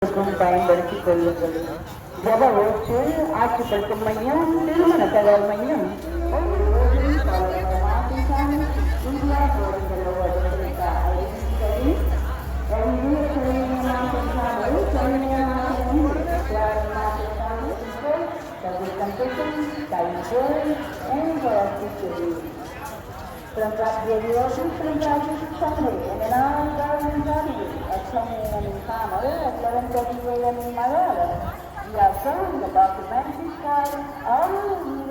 பயன்படுத்திக் கொள்ளுங்கள். ஜப ஓச்சு ஆட்சிப்படுத்தும் மையம், திருமண தகவல் மையம், India perangkat biologis, perangkat sampai, mengenal dan mencari, asalnya yang sama, dalam kedua yang mana, biasa dokumentasikan, ini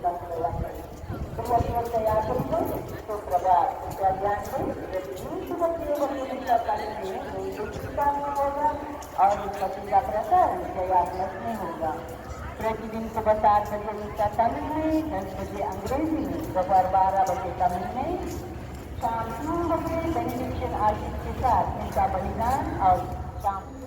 dan sebagainya. Kemudian saya akan berperan pelajaran ini seperti menunjukkan ini menunjukkan orang orang ketika perasaan saya mesti hoga. Presiden Kebangsaan Indonesia kami dan sebagai Anggrezi Barbara bagi kami ini sampai bagi benediction artis kita minta berikan sampai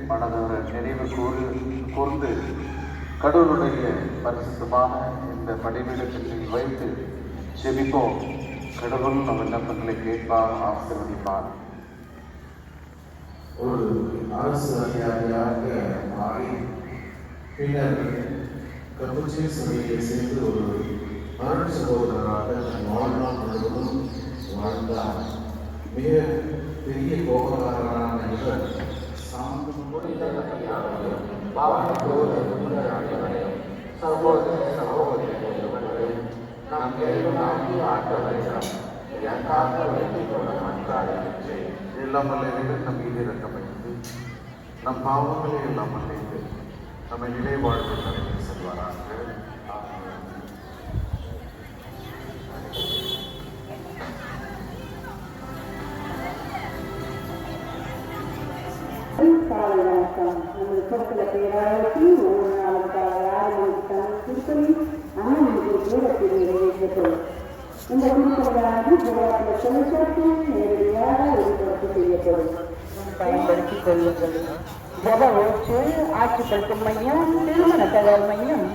மனதோர நினைவு கூர்ந்து கடவுளுடைய பரிசுத்தமான இந்த படைவீடத்தில் வைத்து செபிப்போம். கடவுள் நம் விண்ணப்பங்களை கேட்பார், ஆசீர்வதிப்பார். ஒரு அரசு அதிகாரியாக மாறி பின்னர் கப்புச்சின் சபையை சேர்ந்து ஒரு அருள் சகோதரராக தன் வாழ்நாள் முழுவதும் வாழ்ந்தார். மிக பெரிய கோபக்காரரான இவர் எல்லாம் நம் மீது இறக்கமைத்து நம் பாவங்களை எல்லாம் மன்னித்து நம்மை நிலை வாழ்வு தலைமை செல்வாராக. காலை வணக்கம். நமது சொற்களை பேராயத்தி ஒவ்வொரு நாளும் காலை 6 மணிக்கு திருப்பதி அண்ணன் தூரத்தில் நிறைவேற்றப்படும். இந்த திருப்பதியானது ஜெயவாத தொழிற்சாலையில் நேரடியாக ஒளிபரப்பு செய்யப்படும். பயன்படுத்திக் கொள்ளுங்கள். ஜப ஓச்சு ஆட்சிப்படுத்தும் மையம், திருமண தகவல் மையம்,